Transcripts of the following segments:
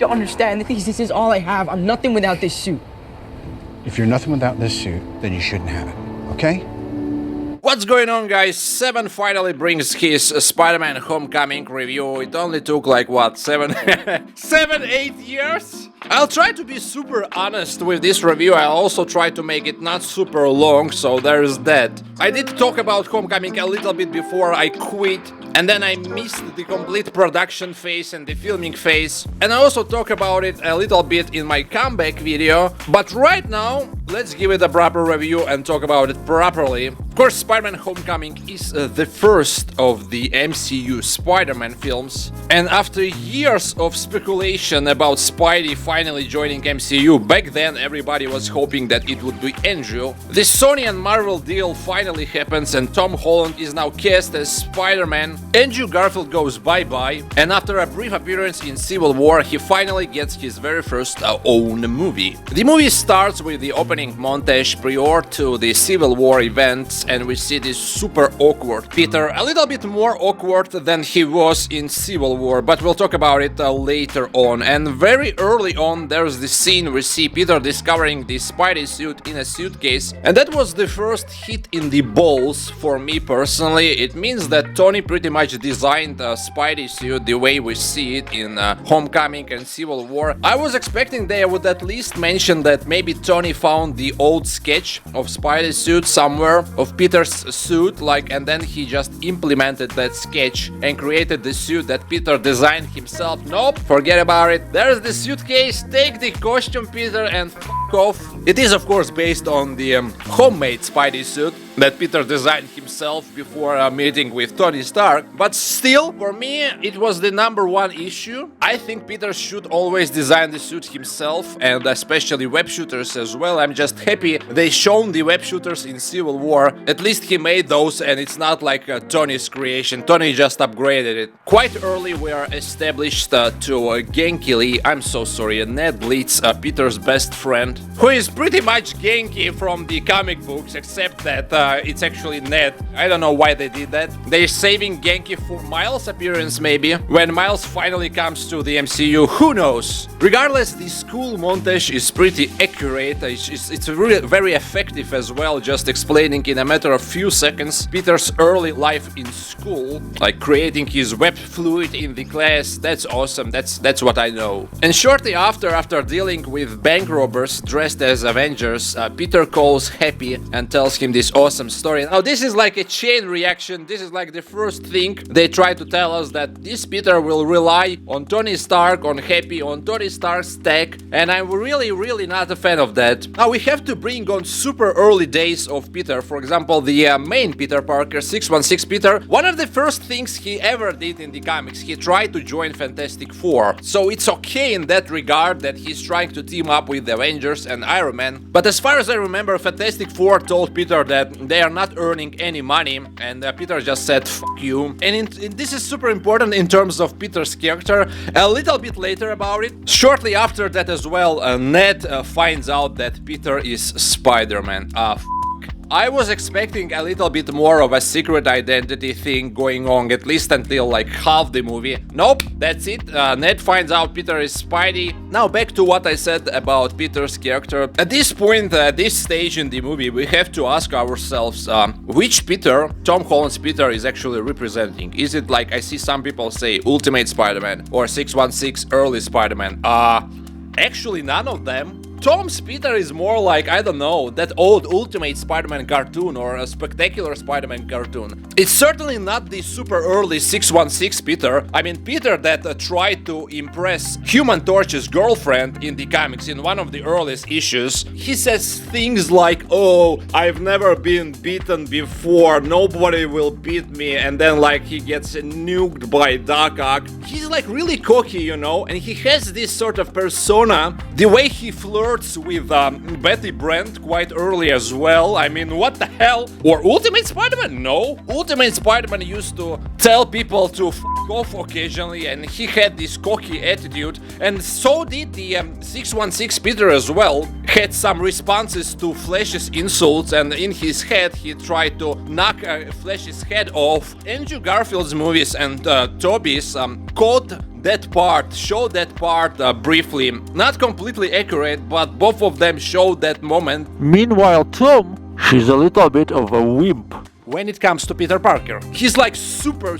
don't understand. This is all I have. I'm nothing without this suit. If you're nothing without this suit, then you shouldn't have it, okay? What's going on, guys? Seven finally brings his Spider-Man Homecoming review. It only took like what, 8 years? I'll try to be super honest with this review. I'll also try to make it not super long, so there's that. I did talk about Homecoming a little bit before I quit, and then I missed the complete production phase and the filming phase, and I also talk about it a little bit in my comeback video, but right now, let's give it a proper review and talk about it properly. Of course, Spider-Man Homecoming is the first of the MCU Spider-Man films, and after years of speculation about Spidey finally joining MCU, back then everybody was hoping that it would be Andrew. The Sony and Marvel deal finally happens and Tom Holland is now cast as Spider-Man. Andrew Garfield goes bye-bye, and after a brief appearance in Civil War, he finally gets his very first own movie. The movie starts with the opening montage prior to the Civil War events, and we see this super awkward Peter, a little bit more awkward than he was in Civil War, but we'll talk about it later on. And very early on, there's the scene we see Peter discovering the Spidey suit in a suitcase, and that was the first hit in the balls for me personally. It means that Tony pretty much designed a Spidey suit the way we see it in Homecoming and Civil War. I was expecting they would at least mention that maybe Tony found the old sketch of Spidey suit somewhere, of Peter's suit, and then he just implemented that sketch and created the suit that Peter designed himself. Nope, forget about it. There's the suitcase, take the costume, Peter, and f*** off. It is of course based on the homemade Spidey suit that Peter designed himself before meeting with Tony Stark, but still, for me, it was the #1 issue. I think Peter should always design the suit himself, and especially web shooters as well. I'm just happy they shown the web shooters in Civil War. At least he made those, and it's not like Tony's creation. Tony just upgraded it. Quite early, we are established to Genki Lee, I'm so sorry, Ned Leeds, Peter's best friend, who is pretty much Genki from the comic books, except that it's actually Ned. I don't know why they did that. They're saving Genki for Miles' appearance maybe. When Miles finally comes to the MCU, who knows? Regardless, the school montage is pretty accurate. It's really very effective as well, just explaining in a matter of few seconds Peter's early life in school, like creating his web fluid in the class. That's awesome. That's what I know. And shortly after dealing with bank robbers dressed as Avengers, Peter calls Happy and tells him this awesome story. Now this is like a chain reaction. This is like the first thing they try to tell us, that this Peter will rely on Tony Stark, on Happy, on Tony Stark's tech, and I'm really not a fan of that. Now we have to bring on super early days of Peter. For example, the main Peter Parker, 616 Peter, one of the first things he ever did in the comics, he tried to join Fantastic Four. So it's okay in that regard that he's trying to team up with the Avengers and Iron Man. But as far as I remember, Fantastic Four told Peter that they are not earning any money, and Peter just said "F you." And this is super important in terms of Peter's character. A little bit later about it. Shortly after that as well, Ned finds out that Peter is Spider-Man. I was expecting a little bit more of a secret identity thing going on, at least until like half the movie. Nope, that's it. Ned finds out Peter is Spidey. Now back to what I said about Peter's character. At this point, at this stage in the movie, we have to ask ourselves which Peter Tom Holland's Peter is actually representing. Is it like, I see some people say Ultimate Spider-Man or 616 early Spider-Man? Actually none of them. Tom's Peter is more like, I don't know, that old Ultimate Spider-Man cartoon or a Spectacular Spider-Man cartoon. It's certainly not the super early 616 Peter. I mean, Peter that tried to impress Human Torch's girlfriend in the comics in one of the earliest issues. He says things like, oh, I've never been beaten before, nobody will beat me, and then like he gets nuked by Doc Ock. He's like really cocky, you know, and he has this sort of persona. The way he flirts with Betty Brant quite early as well. I mean, what the hell? Or Ultimate Spider-Man? No. Ultimate Spider-Man used to tell people to f off occasionally, and he had this cocky attitude, and so did the 616 Peter as well. Had some responses to Flash's insults, and in his head he tried to knock Flash's head off. Andrew Garfield's movies and Tobey's caught that part, show that part briefly. Not completely accurate, but both of them show that moment. Meanwhile, Tom, she's a little bit of a wimp. When it comes to Peter Parker, he's like super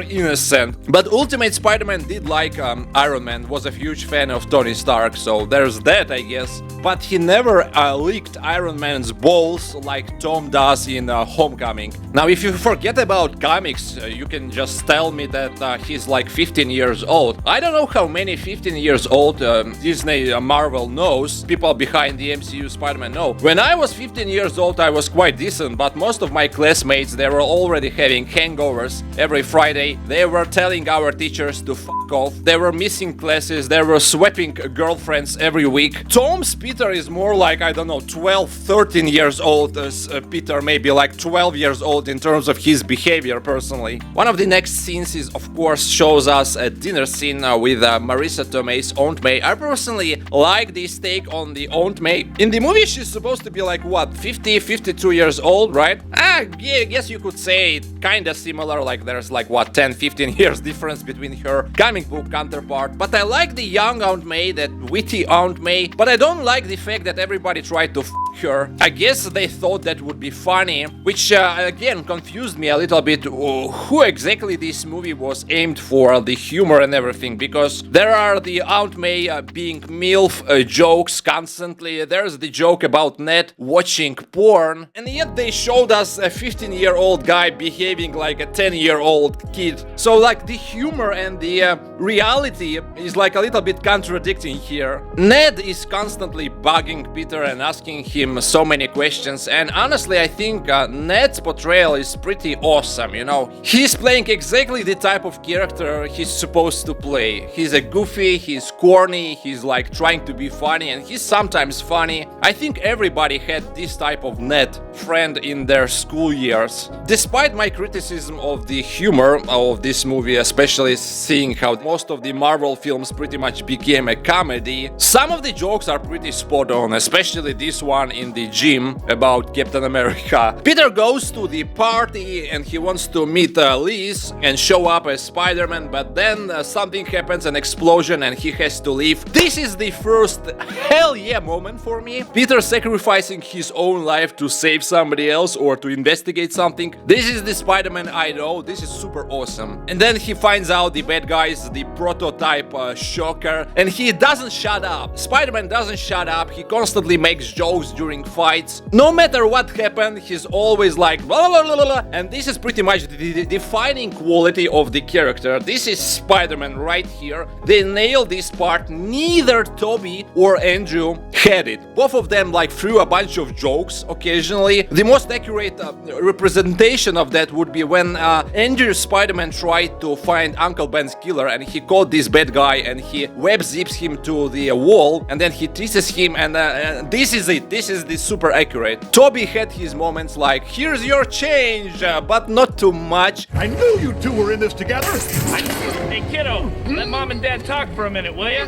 innocent. But Ultimate Spider-Man did like Iron Man, was a huge fan of Tony Stark, so there's that, I guess. But he never licked Iron Man's balls like Tom does in Homecoming. Now, if you forget about comics, you can just tell me that he's like 15 years old. I don't know how many 15 years old Disney Marvel knows, people behind the MCU Spider-Man know. When I was 15 years old, I was quite decent, but most of my classmates, they were already having hangovers every Friday. They were telling our teachers to fuck off. They were missing classes. They were swapping girlfriends every week. Tom's Peter is more like, I don't know, 12, 13 years old. Peter maybe like 12 years old in terms of his behavior personally. One of the next scenes is, of course, shows us a dinner scene with Marissa Tomei's Aunt May. I personally like this take on the Aunt May. In the movie, she's supposed to be like, what, 50, 52 years old, right? Yeah, I guess you could say kinda similar, like there's like what 10-15 years difference between her comic book counterpart. But I like the young Aunt May, that witty Aunt May, but I don't like the fact that everybody tried to f her. I guess they thought that would be funny, which again confused me a little bit who exactly this movie was aimed for, the humor and everything, because there are the Aunt May being MILF jokes constantly. There's the joke about Ned watching porn, and yet they showed us a 15-year-old guy behaving like a 10-year-old kid. So like the humor and the reality is like a little bit contradicting here. Ned is constantly bugging Peter and asking him so many questions, and honestly I think Ned's portrayal is pretty awesome, you know. He's playing exactly the type of character he's supposed to play. He's a goofy, he's corny, he's like trying to be funny, and he's sometimes funny. I think everybody had this type of Ned friend in their school years. Despite my criticism of the humor of this movie, especially seeing how most of the Marvel films pretty much became a comedy, some of the jokes are pretty spot on, especially this one in the gym about Captain America. Peter goes to the party and he wants to meet Liz and show up as Spider-Man, but then something happens, an explosion, and he has to leave. This is the first hell yeah moment for me. Peter sacrificing his own life to save somebody else or to investigate something. This is the Spider-Man I know. This is super awesome. And then he finds out the bad guy is the prototype Shocker, and he doesn't shut up. Spider-Man doesn't shut up. He constantly makes jokes during fights. No matter what happened, he's always like blah blah blah blah, and this is pretty much the defining quality of the character. This is Spider-Man right here. They nailed this part. Neither Toby or Andrew had it. Both of them like threw a bunch of jokes occasionally. The most accurate representation of that would be when Andrew Spider-Man tried to find Uncle Ben's killer, and he caught this bad guy and he web zips him to the wall, and then he teases him, and this is it. This is the super accurate. Toby had his moments like, here's your change, but not too much. I knew you two were in this together. Hey kiddo, let mom and dad talk for a minute, will ya?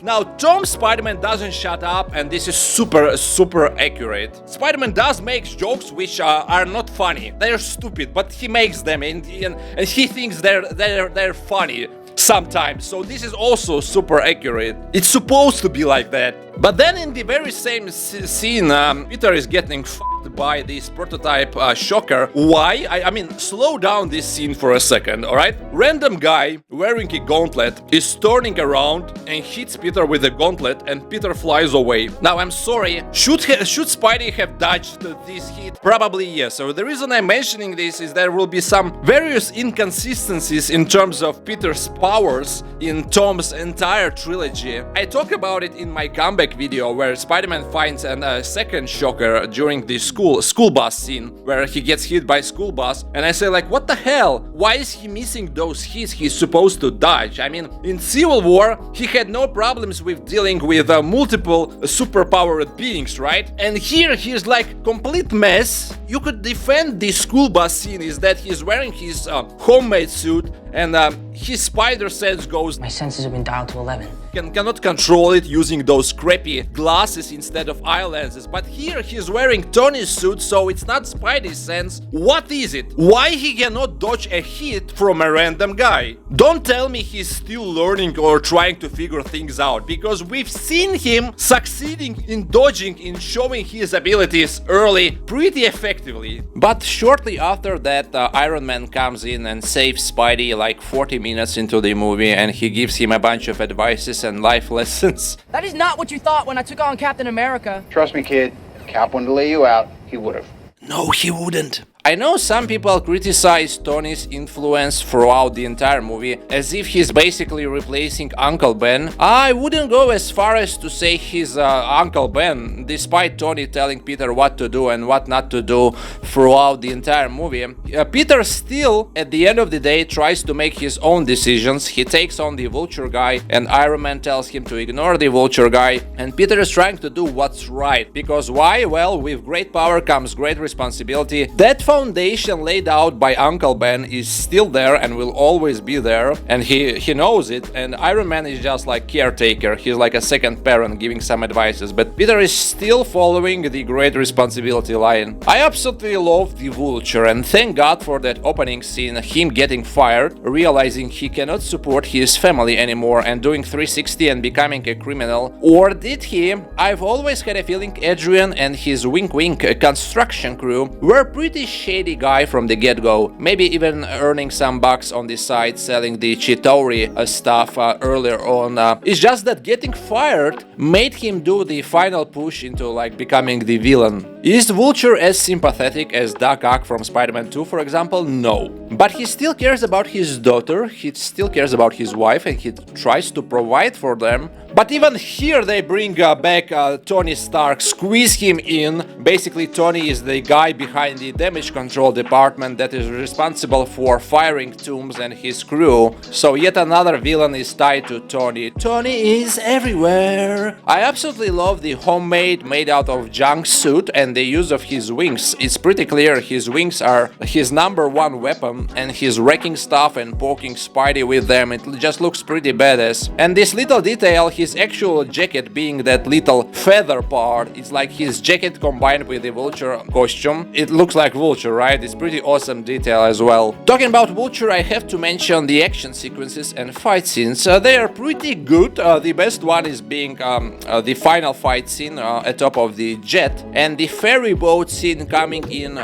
Now, Tom Spider-Man doesn't shut up, and this is super accurate. Spider-Man does make jokes which are not funny. They're stupid, but he makes them, and he thinks they're funny sometimes. So this is also super accurate. It's supposed to be like that. But then in the very same scene, Peter is getting f***ed by this prototype Shocker. Why? I mean, slow down this scene for a second, alright? Random guy wearing a gauntlet is turning around and hits Peter with a gauntlet, and Peter flies away. Now, I'm sorry, should Spidey have dodged this hit? Probably yes. So the reason I'm mentioning this is there will be some various inconsistencies in terms of Peter's powers in Tom's entire trilogy. I talk about it in my comeback video where Spider-Man finds a second Shocker during the school bus scene where he gets hit by school bus, and I say like, what the hell? Why is he missing those hits he's supposed to dodge? I mean, in Civil War he had no problems with dealing with multiple superpowered beings, right? And here he's like complete mess. You could defend the school bus scene is that he's wearing his homemade suit, and his spider sense goes, My senses have been dialed to 11. Cannot control it using those crappy glasses instead of eye lenses. But here he's wearing Tony's suit, so it's not Spidey's sense. What is it? Why he cannot dodge a hit from a random guy? Don't tell me he's still learning or trying to figure things out, because we've seen him succeeding in dodging, in showing his abilities early pretty effectively. But shortly after that, Iron Man comes in and saves Spidey like 40 minutes into the movie, and he gives him a bunch of advices and life lessons. That is not what you thought when I took on Captain America. Trust me, kid. If Cap wanted to lay you out, he would have. No, he wouldn't. I know some people criticize Tony's influence throughout the entire movie, as if he's basically replacing Uncle Ben. I wouldn't go as far as to say he's Uncle Ben, despite Tony telling Peter what to do and what not to do throughout the entire movie. Peter still, at the end of the day, tries to make his own decisions. He takes on the Vulture guy, and Iron Man tells him to ignore the Vulture guy, and Peter is trying to do what's right. Because why? Well, with great power comes great responsibility. That foundation laid out by Uncle Ben is still there and will always be there, and he knows it, and Iron Man is just like caretaker. He's like a second parent giving some advices, but Peter is still following the great responsibility line. I absolutely love the Vulture, and thank God for that opening scene, him getting fired, realizing he cannot support his family anymore and doing 360 and becoming a criminal. Or did he? I've always had a feeling Adrian and his wink-wink construction crew were pretty shady guy from the get-go, maybe even earning some bucks on the side selling the Chitauri stuff earlier on. It's just that getting fired made him do the final push into like becoming the villain. Is Vulture as sympathetic as Doc Ock from Spider-Man 2, for example? No. But he still cares about his daughter, he still cares about his wife, and he tries to provide for them. But even here they bring back Tony Stark, squeeze him in. Basically, Tony is the guy behind the damage control department that is responsible for firing Toomes and his crew. So yet another villain is tied to Tony. Tony is everywhere. I absolutely love the homemade, made out of junk suit and the use of his wings. It's pretty clear his wings are his #1 weapon, and he's wrecking stuff and poking Spidey with them. It just looks pretty badass. And this little detail, his actual jacket being that little feather part, it's like his jacket combined with the Vulture costume. It looks like Vulture, right? It's pretty awesome detail as well. Talking about Vulture, I have to mention the action sequences and fight scenes. They are pretty good. The best one is being the final fight scene atop of the jet, and the ferry boat scene coming in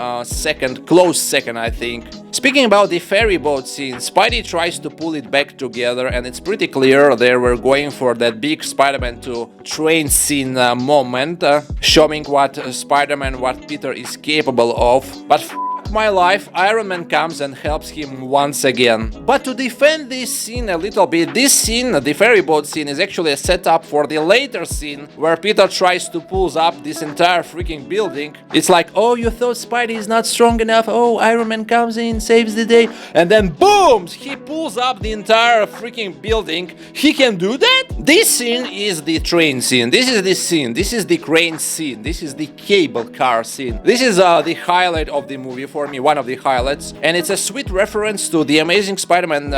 close second, I think. Speaking about the ferry boat scene, Spidey tries to pull it back together, and it's pretty clear they were going for that big Spider-Man 2 train scene moment, showing what Spider-Man, what Peter is capable of. But my life, Iron Man comes and helps him once again. But to defend this scene a little bit, this scene, the ferry boat scene, is actually a setup for the later scene where Peter tries to pull up this entire freaking building. It's like, oh, you thought Spidey is not strong enough, oh, Iron Man comes in, saves the day, and then boom, he pulls up the entire freaking building. He can do that? This scene is the train scene, this is the scene, this is the crane scene, this is the cable car scene. This is the highlight of the movie for me, one of the highlights, and it's a sweet reference to the Amazing Spider-Man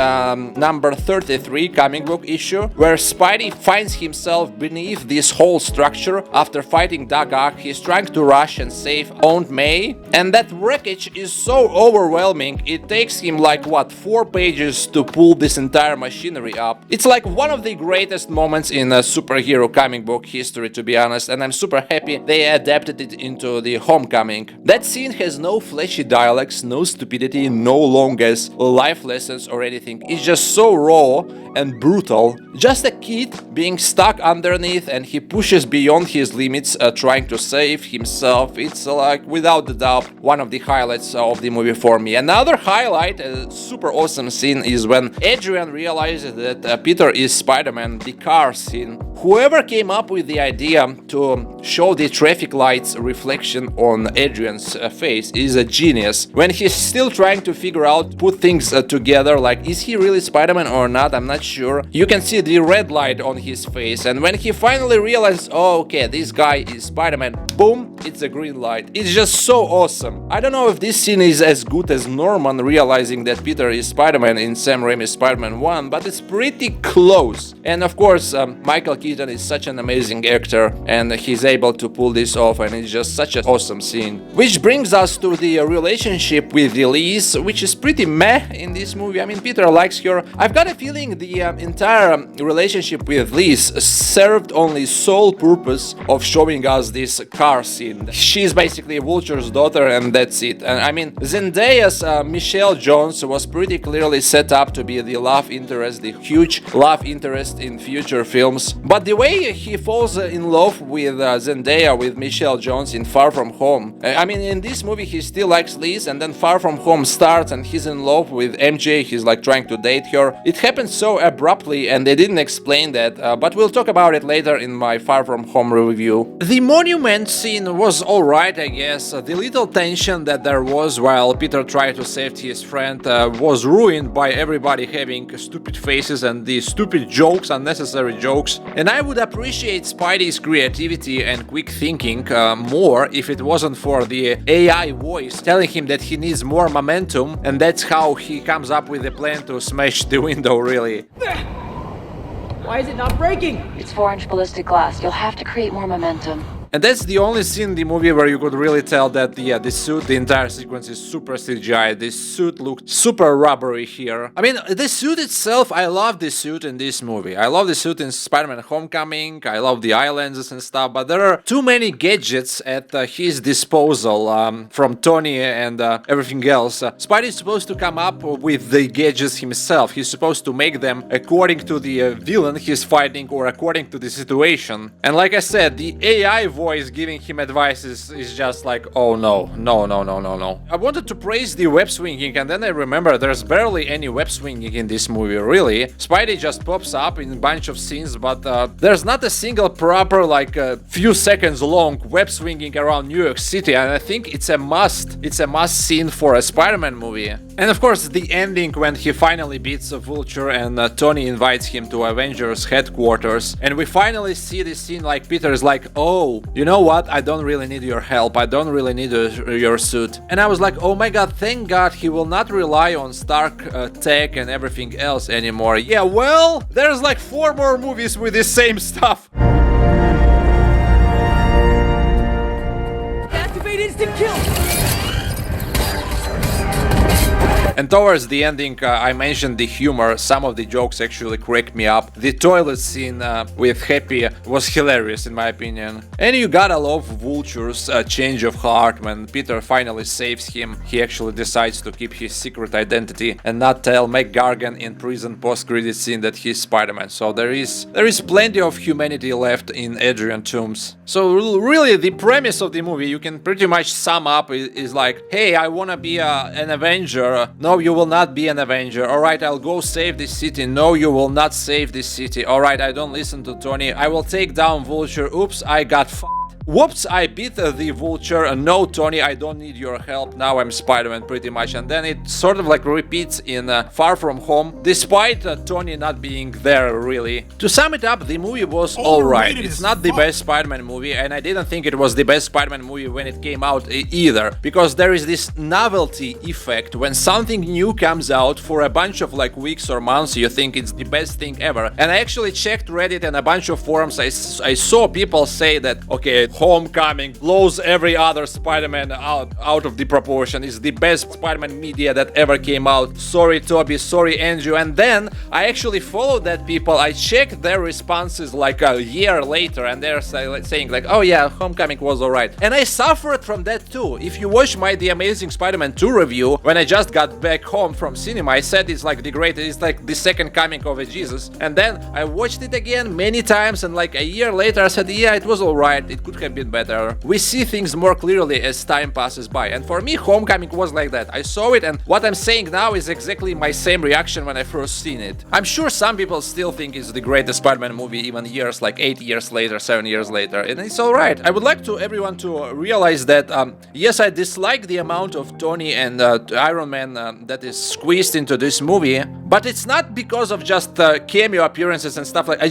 number 33 comic book issue, where Spidey finds himself beneath this whole structure after fighting Doc Ock. He's trying to rush and save Aunt May, and that wreckage is so overwhelming, it takes him like, what, 4 pages to pull this entire machinery up. It's like one of the greatest moments in superhero comic book history, to be honest, and I'm super happy they adapted it into the Homecoming. That scene has no flashy dialects, no stupidity, no long ass life lessons or anything. It's just so raw and brutal. Just a kid being stuck underneath, and he pushes beyond his limits, trying to save himself. It's like, without a doubt, one of the highlights of the movie for me. Another highlight, a super awesome scene, is when Adrian realizes that Peter is Spider-Man, the car scene. Whoever came up with the idea to show the traffic lights reflection on Adrian's face is a genius. When he's still trying to figure out, put things together, like, is he really Spider-Man or not? I'm not sure. You can see the red light on his face, and when he finally realizes, oh, okay, this guy is Spider-Man, boom, it's a green light. It's just so awesome. I don't know if this scene is as good as Norman realizing that Peter is Spider-Man in Sam Raimi's Spider-Man 1, but it's pretty close. And of course, Michael Keaton Keaton is such an amazing actor, and he's able to pull this off, and it's just such an awesome scene. Which brings us to the relationship with Elise, which is pretty meh in this movie. I mean, Peter likes her. I've got a feeling the entire relationship with Elise served only sole purpose of showing us this car scene. She's basically Vulture's daughter, and that's it. And I mean, Zendaya's Michelle Jones was pretty clearly set up to be the love interest, the huge love interest in future films. But the way he falls in love with Zendaya, with Michelle Jones in Far From Home, I mean, in this movie he still likes Liz, and then Far From Home starts and he's in love with MJ, he's like trying to date her. It happened so abruptly and they didn't explain that, but we'll talk about it later in my Far From Home review. The monument scene was alright, I guess. The little tension that there was while Peter tried to save his friend was ruined by everybody having stupid faces and the stupid jokes, unnecessary jokes. And I would appreciate Spidey's creativity and quick thinking more if it wasn't for the AI voice telling him that he needs more momentum, and that's how he comes up with the plan to smash the window, really. Why is it not breaking? It's 4-inch ballistic glass. You'll have to create more momentum. And that's the only scene in the movie where you could really tell that the suit, the entire sequence is super CGI. This suit looked super rubbery here. I mean, the suit itself, I love the suit in this movie. I love the suit in Spider-Man Homecoming, I love the eye lenses and stuff, but there are too many gadgets at his disposal from Tony and everything else. Spidey's supposed to come up with the gadgets himself. He's supposed to make them according to the villain he's fighting or according to the situation. And like I said, the AI voice giving him advice is just like, oh no. I wanted to praise the web swinging, and then I remember there's barely any web swinging in this movie, really. Spidey just pops up in a bunch of scenes, but there's not a single proper, like, few seconds long web swinging around New York City, and I think it's a must. It's a must scene for a Spider-Man movie. And of course, the ending when he finally beats Vulture and Tony invites him to Avengers headquarters, and we finally see this scene like Peter's like, oh, you know what, I don't really need your help, I don't really need your suit. And I was like, oh my god, thank god he will not rely on Stark tech and everything else anymore. Yeah, well, there's like 4 more movies with the same stuff. Activate instant kill! And towards the ending, I mentioned the humor. Some of the jokes actually cracked me up. The toilet scene with Happy was hilarious in my opinion. And you gotta love Vulture's change of heart when Peter finally saves him. He actually decides to keep his secret identity and not tell McGargan in prison post-credit scene that he's Spider-Man. So there is plenty of humanity left in Adrian Toomes. So really, the premise of the movie you can pretty much sum up is like, hey, I wanna be an Avenger. No, you will not be an Avenger. Alright, I'll go save this city. No, you will not save this city. Alright, I don't listen to Tony. I will take down Vulture. Oops, I got f***ed. Whoops, I beat the Vulture. No, Tony, I don't need your help. Now I'm Spider-Man pretty much. And then it sort of like repeats in Far From Home, despite Tony not being there really. To sum it up, the movie was alright. It's not the best Spider-Man movie, and I didn't think it was the best Spider-Man movie when it came out either. Because there is this novelty effect. When something new comes out for a bunch of like weeks or months, you think it's the best thing ever. And I actually checked Reddit and a bunch of forums. I saw people say that, okay, Homecoming blows every other Spider-Man out of the proportion. It's the best Spider-Man media that ever came out. Sorry Toby, sorry Andrew. And then I actually followed that people. I checked their responses like a year later, and they're saying like, oh yeah, Homecoming was alright. And I suffered from that too. If you watch my The Amazing Spider-Man 2 review, when I just got back home from cinema, I said it's like the greatest, it's like the second coming of a Jesus. And then I watched it again many times, and like a year later I said, yeah, it was alright, it could have been better. We see things more clearly as time passes by, and for me Homecoming was like that. I saw it, and what I'm saying now is exactly my same reaction when I first seen it. I'm sure some people still think it's the greatest Spider-Man movie even years, like 8 years later, 7 years later, and it's alright. I would like to everyone to realize that yes, I dislike the amount of Tony and Iron Man that is squeezed into this movie, but it's not because of just cameo appearances and stuff like.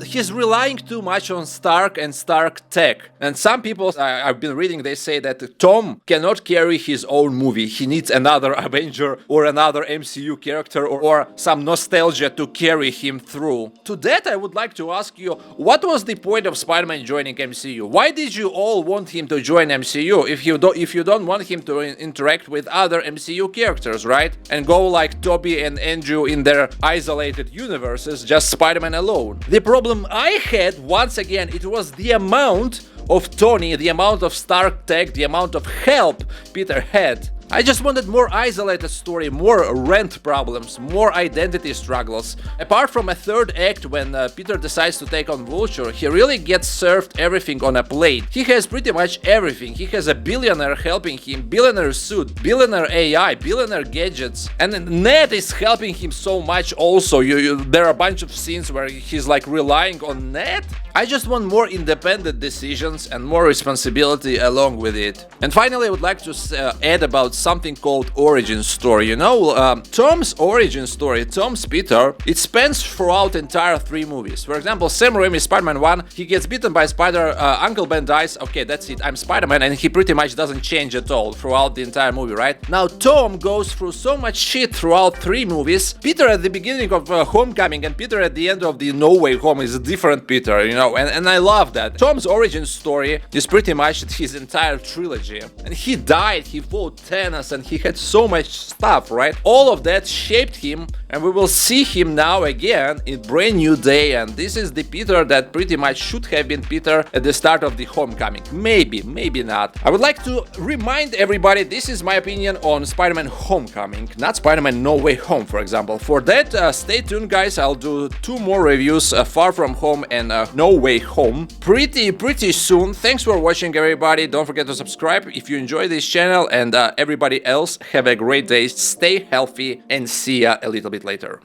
He's relying too much on Stark and Stark tech. back. And some people I've been reading, they say that Tom cannot carry his own movie. He needs another Avenger or another MCU character or some nostalgia to carry him through. To that, I would like to ask you, what was the point of Spider-Man joining MCU? Why did you all want him to join MCU if you don't want him to interact with other MCU characters, right? And go like Tobey and Andrew in their isolated universes, just Spider-Man alone. The problem I had, once again, it was the amount of Tony, the amount of Stark Tech, the amount of help Peter had. I just wanted more isolated story, more rent problems, more identity struggles. Apart from a third act when Peter decides to take on Vulture, he really gets served everything on a plate. He has pretty much everything. He has a billionaire helping him, billionaire suit, billionaire AI, billionaire gadgets, and Ned is helping him so much also. There are a bunch of scenes where he's like relying on Ned. I just want more independent decisions and more responsibility along with it. And finally, I would like to add about something called origin story. You know, Tom's origin story, Tom's Peter, it spans throughout entire 3 movies. For example, Sam Raimi's Spider-Man 1, he gets bitten by a spider, Uncle Ben dies, okay, that's it, I'm Spider-Man, and he pretty much doesn't change at all throughout the entire movie, right? Now, Tom goes through so much shit throughout 3 movies. Peter at the beginning of Homecoming and Peter at the end of the No Way Home is a different Peter, you know, and I love that. Tom's origin story is pretty much his entire trilogy. And he died, he fought Thanos, and he had so much stuff, right? All of that shaped him, and we will see him now again in brand new day, and this is the Peter that pretty much should have been Peter at the start of the Homecoming. Maybe, maybe not. I would like to remind everybody, this is my opinion on Spider-Man Homecoming, not Spider-Man No Way Home, for example. For that, stay tuned, guys. I'll do 2 more reviews, Far From Home and No Way Home, pretty soon. Thanks for watching, everybody. Don't forget to subscribe if you enjoy this channel, and everybody else, have a great day, stay healthy, and see ya a little bit later.